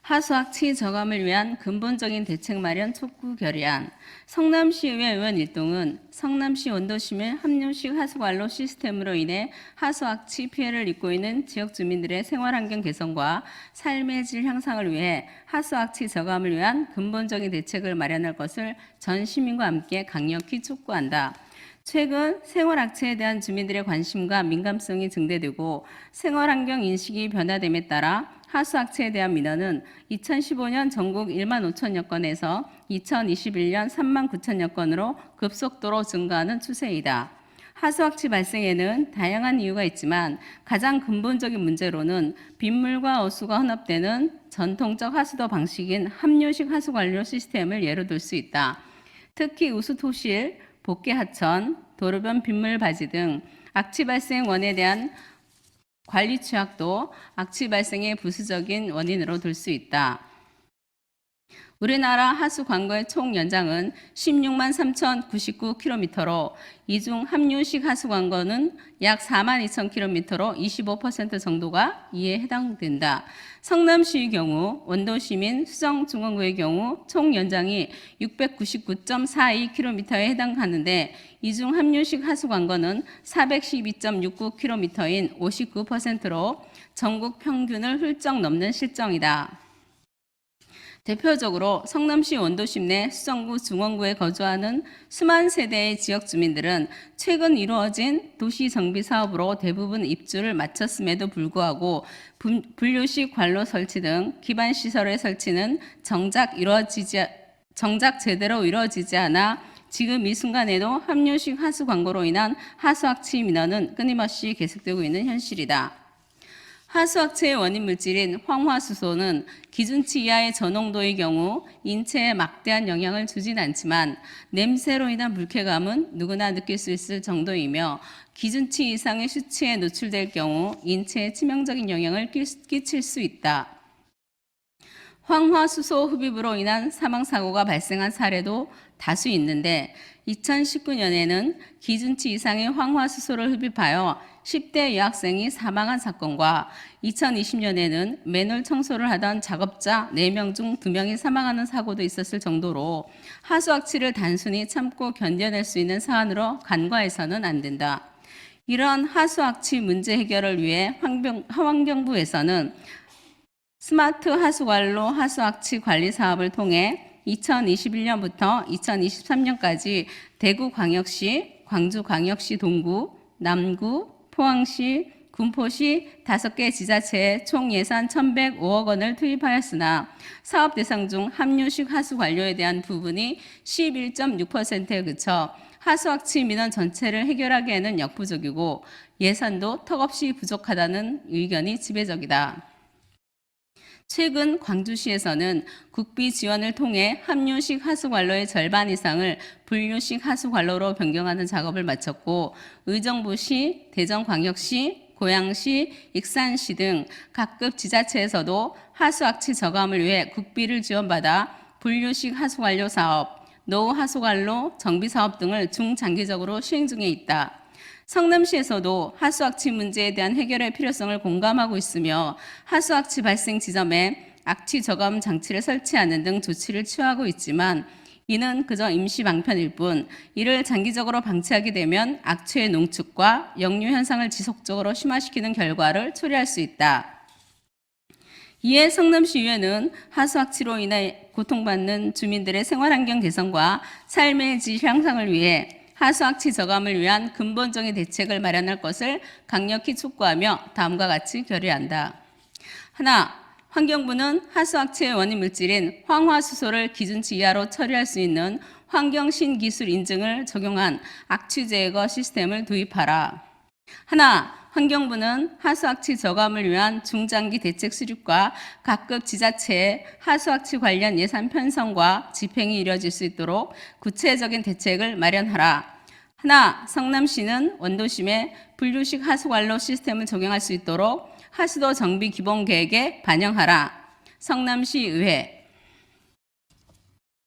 하수학치 저감을 위한 근본적인 대책 마련 촉구 결의안. 성남시의회 의원 일동은 성남시 원도시 및 함유식 하수관로 시스템으로 인해 하수학치 피해를 입고 있는 지역 주민들의 생활환경 개선과 삶의 질 향상을 위해 하수학치 저감을 위한 근본적인 대책을 마련할 것을 전 시민과 함께 강력히 촉구한다. 최근 생활학체에 대한 주민들의 관심과 민감성이 증대되고 생활환경 인식이 변화됨에 따라 하수학체에 대한 민원은 2015년 전국 1만 5천여 건에서 2021년 3만 9천여 건으로 급속도로 증가하는 추세이다. 하수학치 발생에는 다양한 이유가 있지만 가장 근본적인 문제로는 빗물과 어수가 혼합되는 전통적 하수도 방식인 함유식 하수관료 시스템을 예로 들 수 있다. 특히 우수토실, 복개하천, 도로변 빗물 바지 등 악취 발생 원에 대한 관리 취약도 악취 발생의 부수적인 원인으로 들 수 있다. 우리나라 하수 관거의 총 연장은 16만 3,099km로 이 중 함유식 하수 관거는 약 4만 2,000km로 25% 정도가 이에 해당된다. 성남시의 경우 원도시민 수정중원구의 경우 총 연장이 699.42km에 해당하는데 이 중 함유식 하수 관거는 412.69km인 59%로 전국 평균을 훌쩍 넘는 실정이다. 대표적으로 성남시 원도심 내 수정구, 중원구에 거주하는 수만 세대의 지역 주민들은 최근 이루어진 도시 정비 사업으로 대부분 입주를 마쳤음에도 불구하고 분류식 관로 설치 등 기반 시설의 설치는 정작 제대로 이루어지지 않아 지금 이 순간에도 함유식 하수 광고로 인한 하수학치 민원은 끊임없이 계속되고 있는 현실이다. 하수학체의 원인 물질인 황화수소는 기준치 이하의 저농도의 경우 인체에 막대한 영향을 주진 않지만 냄새로 인한 불쾌감은 누구나 느낄 수 있을 정도이며 기준치 이상의 수치에 노출될 경우 인체에 치명적인 영향을 끼칠 수 있다. 황화수소 흡입으로 인한 사망사고가 발생한 사례도 다수 있는데 2019년에는 기준치 이상의 황화수소를 흡입하여 10대 여학생이 사망한 사건과 2020년에는 맨홀 청소를 하던 작업자 4명 중 2명이 사망하는 사고도 있었을 정도로 하수학치를 단순히 참고 견뎌낼 수 있는 사안으로 간과해서는 안 된다. 이런 하수학치 문제 해결을 위해 환경부에서는 스마트 하수관로 하수학치 관리 사업을 통해 2021년부터 2023년까지 대구광역시, 광주광역시 동구, 남구, 포항시, 군포시 5개 지자체에 총 예산 1,105억 원을 투입하였으나 사업 대상 중 함유식 하수 관료에 대한 부분이 11.6%에 그쳐 하수학치 민원 전체를 해결하기에는 역부족이고 예산도 턱없이 부족하다는 의견이 지배적이다. 최근 광주시에서는 국비 지원을 통해 함유식 하수관로의 절반 이상을 분류식 하수관로로 변경하는 작업을 마쳤고 의정부시, 대전광역시, 고양시, 익산시 등 각급 지자체에서도 하수학치 저감을 위해 국비를 지원받아 분류식 하수관로 사업, 노후 하수관로 정비 사업 등을 중장기적으로 시행 중에 있다. 성남시에서도 하수학치 문제에 대한 해결의 필요성을 공감하고 있으며 하수학치 발생 지점에 악취 저감 장치를 설치하는 등 조치를 취하고 있지만 이는 그저 임시 방편일 뿐 이를 장기적으로 방치하게 되면 악취의 농축과 역류 현상을 지속적으로 심화시키는 결과를 초래할 수 있다. 이에 성남시의회는 하수학치로 인해 고통받는 주민들의 생활환경 개선과 삶의 질 향상을 위해 하수학치 저감을 위한 근본적인 대책을 마련할 것을 강력히 촉구하며 다음과 같이 결의한다. 하나, 환경부는 하수학치의 원인 물질인 황화수소를 기준치 이하로 처리할 수 있는 환경신기술 인증을 적용한 악취 제거 시스템을 도입하라. 하나, 환경부는 하수학치 저감을 위한 중장기 대책 수립과 각급 지자체의 하수학치 관련 예산 편성과 집행이 이루어질 수 있도록 구체적인 대책을 마련하라. 하나, 성남시는 원도심에 분류식 하수관로 시스템을 적용할 수 있도록 하수도 정비 기본 계획에 반영하라. 성남시 의회